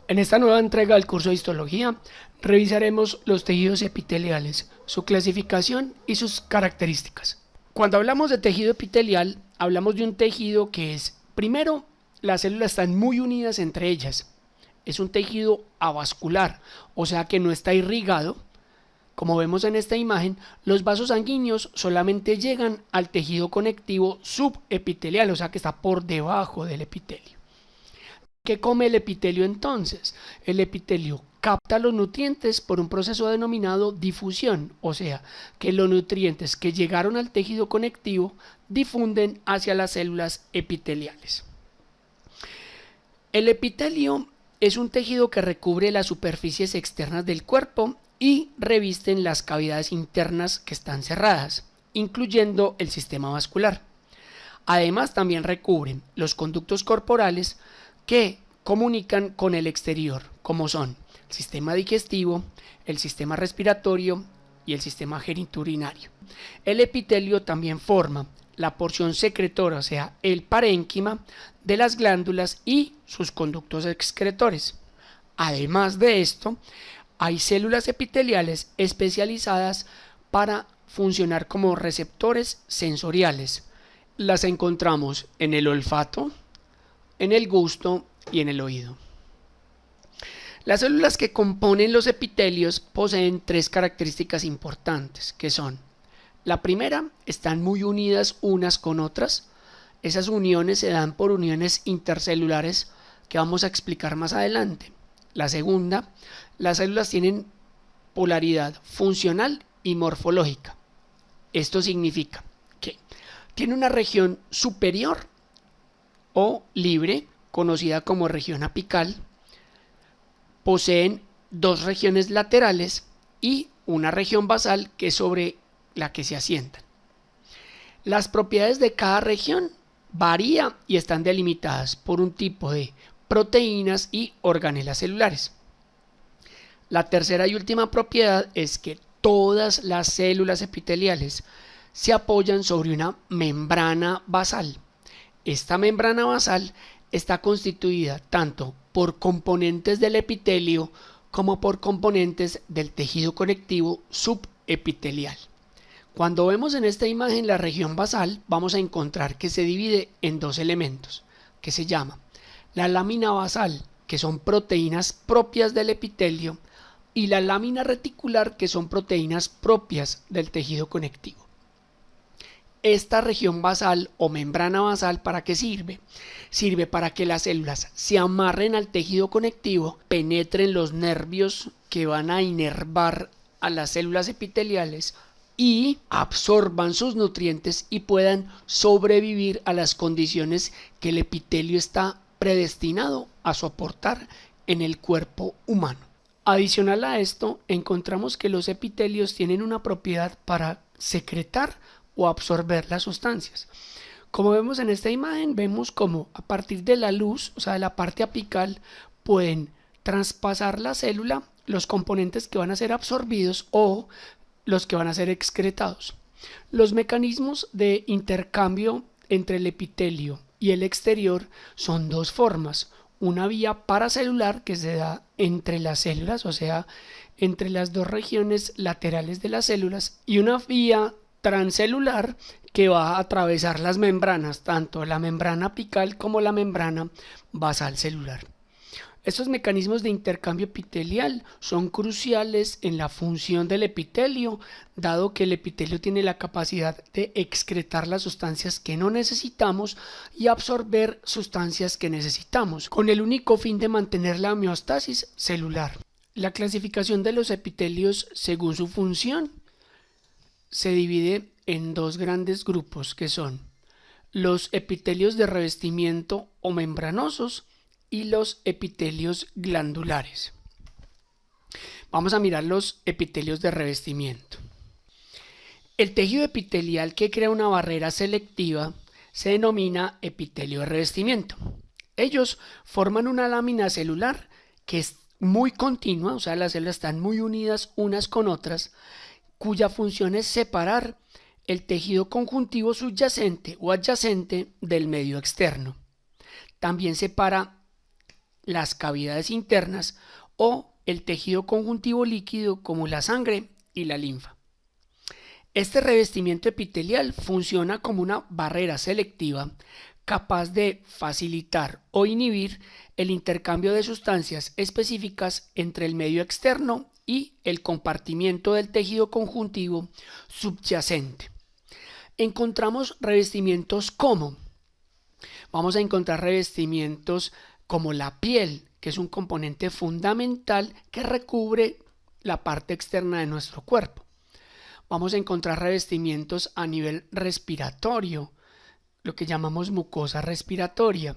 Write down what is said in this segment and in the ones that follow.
En esta nueva entrega del curso de histología revisaremos los tejidos epiteliales, su clasificación y sus características. Cuando hablamos de tejido epitelial, hablamos de un tejido que es, primero, las células están muy unidas entre ellas. Es un tejido avascular, o sea que no está irrigado. Como vemos en esta imagen, los vasos sanguíneos solamente llegan al tejido conectivo subepitelial, o sea que está por debajo del epitelio. ¿Qué come el epitelio entonces? El epitelio capta los nutrientes por un proceso denominado difusión, o sea, que los nutrientes que llegaron al tejido conectivo difunden hacia las células epiteliales. El epitelio es un tejido que recubre las superficies externas del cuerpo y revisten las cavidades internas que están cerradas, incluyendo el sistema vascular. Además, también recubren los conductos corporales que comunican con el exterior, como son el sistema digestivo, el sistema respiratorio y el sistema genitourinario. El epitelio también forma la porción secretora, o sea, el parénquima de las glándulas y sus conductos excretores. Además de esto, hay células epiteliales especializadas para funcionar como receptores sensoriales. Las encontramos en el olfato, en el gusto y en el oído. Las células que componen los epitelios poseen tres características importantes, que son: la primera, están muy unidas unas con otras. Esas uniones se dan por uniones intercelulares que vamos a explicar más adelante. La segunda, las células tienen polaridad funcional y morfológica. Esto significa que tiene una región superior o libre, conocida como región apical, poseen dos regiones laterales y una región basal que es sobre la que se asientan. Las propiedades de cada región varían y están delimitadas por un tipo de proteínas y organelas celulares. La tercera y última propiedad es que todas las células epiteliales se apoyan sobre una membrana basal. Esta membrana basal está constituida tanto por componentes del epitelio como por componentes del tejido conectivo subepitelial. Cuando vemos en esta imagen la región basal, vamos a encontrar que se divide en dos elementos, que se llama la lámina basal, que son proteínas propias del epitelio, y la lámina reticular, que son proteínas propias del tejido conectivo. Esta región basal o membrana basal, ¿para qué sirve? Sirve para que las células se amarren al tejido conectivo, penetren los nervios que van a inervar a las células epiteliales y absorban sus nutrientes y puedan sobrevivir a las condiciones que el epitelio está predestinado a soportar en el cuerpo humano. Adicional a esto, encontramos que los epitelios tienen una propiedad para secretar o absorber las sustancias. Como vemos en esta imagen, vemos como a partir de la luz, o sea, de la parte apical, pueden traspasar la célula los componentes que van a ser absorbidos o los que van a ser excretados. Los mecanismos de intercambio entre el epitelio y el exterior son dos formas: una vía paracelular que se da entre las células, o sea, entre las dos regiones laterales de las células, y una vía transcelular que va a atravesar las membranas, tanto la membrana apical como la membrana basal celular. Estos mecanismos de intercambio epitelial son cruciales en la función del epitelio, dado que el epitelio tiene la capacidad de excretar las sustancias que no necesitamos y absorber sustancias que necesitamos, con el único fin de mantener la homeostasis celular. La clasificación de los epitelios según su función se divide en dos grandes grupos, que son los epitelios de revestimiento o membranosos y los epitelios glandulares. Vamos a mirar los epitelios de revestimiento. El tejido epitelial que crea una barrera selectiva se denomina epitelio de revestimiento. Ellos forman una lámina celular que es muy continua, o sea, las células están muy unidas unas con otras, cuya función es separar el tejido conjuntivo subyacente o adyacente del medio externo. También separa las cavidades internas o el tejido conjuntivo líquido como la sangre y la linfa. Este revestimiento epitelial funciona como una barrera selectiva capaz de facilitar o inhibir el intercambio de sustancias específicas entre el medio externo y el compartimiento del tejido conjuntivo subyacente. Encontramos revestimientos como, vamos a encontrar revestimientos como la piel, que es un componente fundamental que recubre la parte externa de nuestro cuerpo. Vamos a encontrar revestimientos a nivel respiratorio, lo que llamamos mucosa respiratoria.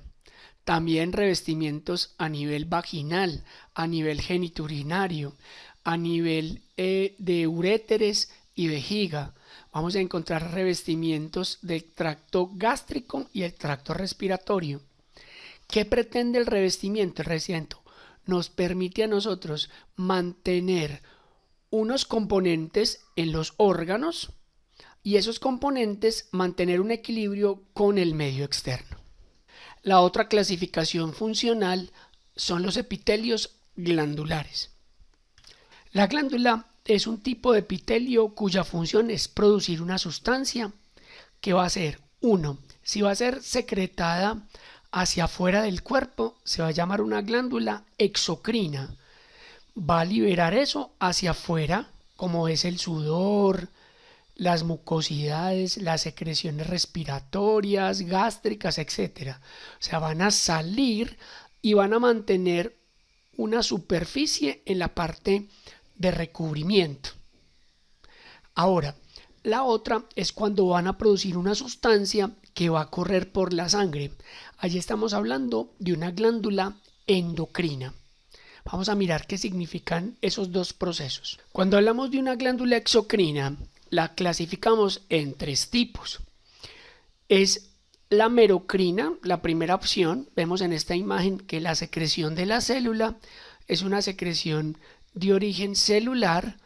También revestimientos a nivel vaginal, a nivel genitourinario, a nivel de uréteres y vejiga. Vamos a encontrar revestimientos del tracto gástrico y el tracto respiratorio. ¿Qué pretende el revestimiento? El revestimiento nos permite a nosotros mantener unos componentes en los órganos y esos componentes mantener un equilibrio con el medio externo. La otra clasificación funcional son los epitelios glandulares. La glándula es un tipo de epitelio cuya función es producir una sustancia que va a ser, si va a ser secretada hacia afuera del cuerpo, se va a llamar una glándula exocrina. Va a liberar eso hacia afuera, como es el sudor, las mucosidades, las secreciones respiratorias, gástricas, etc. O sea, van a salir y van a mantener una superficie en la parte de recubrimiento. Ahora, la otra es cuando van a producir una sustancia que va a correr por la sangre. Allí estamos hablando de una glándula endocrina. Vamos a mirar qué significan esos dos procesos. Cuando hablamos de una glándula exocrina, la clasificamos en tres tipos. Es la merocrina, la primera opción. Vemos en esta imagen que la secreción de la célula es una secreción de origen celular,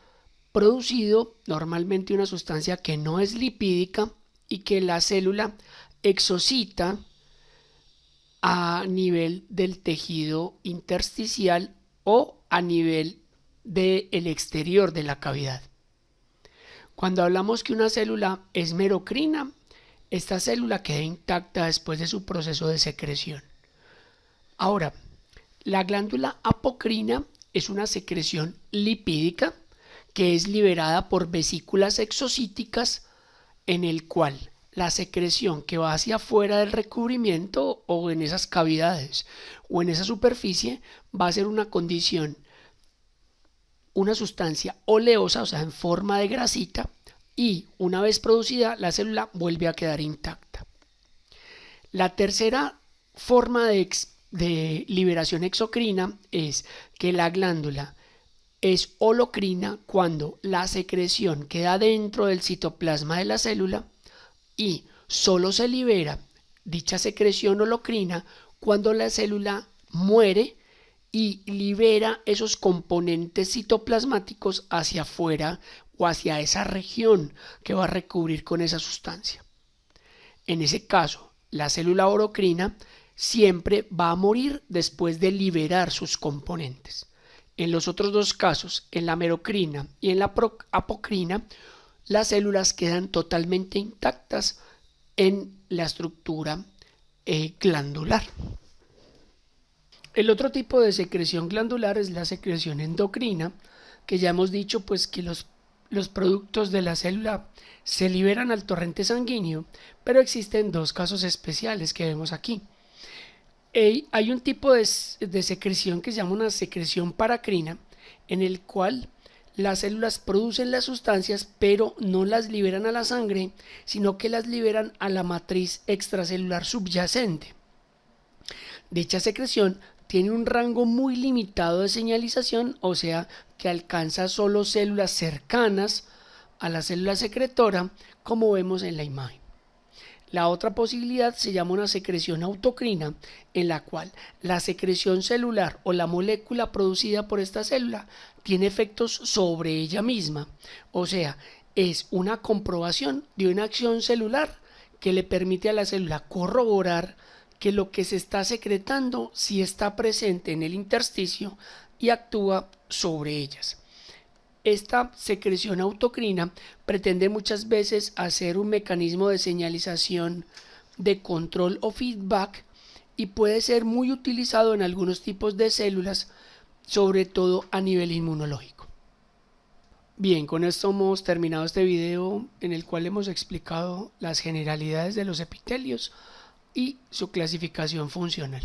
producido normalmente una sustancia que no es lipídica y que la célula exocita a nivel del tejido intersticial o a nivel del exterior de la cavidad. Cuando hablamos que una célula es merocrina, esta célula queda intacta después de su proceso de secreción. Ahora, la glándula apocrina es una secreción lipídica que es liberada por vesículas exocíticas, en el cual la secreción que va hacia afuera del recubrimiento o en esas cavidades o en esa superficie va a ser una condición, una sustancia oleosa, o sea, en forma de grasita, y una vez producida la célula vuelve a quedar intacta. La tercera forma de liberación exocrina es que la glándula es holocrina cuando la secreción queda dentro del citoplasma de la célula y solo se libera dicha secreción holocrina cuando la célula muere y libera esos componentes citoplasmáticos hacia afuera o hacia esa región que va a recubrir con esa sustancia. En ese caso, la célula holocrina siempre va a morir después de liberar sus componentes. En los otros dos casos, en la merocrina y en la apocrina, las células quedan totalmente intactas en la estructura glandular. El otro tipo de secreción glandular es la secreción endocrina, que ya hemos dicho pues que los productos de la célula se liberan al torrente sanguíneo, pero existen dos casos especiales que vemos aquí. Hay un tipo de secreción que se llama una secreción paracrina, en el cual las células producen las sustancias pero no las liberan a la sangre, sino que las liberan a la matriz extracelular subyacente. Dicha secreción tiene un rango muy limitado de señalización, o sea que alcanza solo células cercanas a la célula secretora, como vemos en la imagen. La otra posibilidad se llama una secreción autocrina, en la cual la secreción celular o la molécula producida por esta célula tiene efectos sobre ella misma, o sea, es una comprobación de una acción celular que le permite a la célula corroborar que lo que se está secretando sí está presente en el intersticio y actúa sobre ellas. Esta secreción autocrina pretende muchas veces hacer un mecanismo de señalización de control o feedback y puede ser muy utilizado en algunos tipos de células, sobre todo a nivel inmunológico. Bien, con esto hemos terminado este video en el cual hemos explicado las generalidades de los epitelios y su clasificación funcional.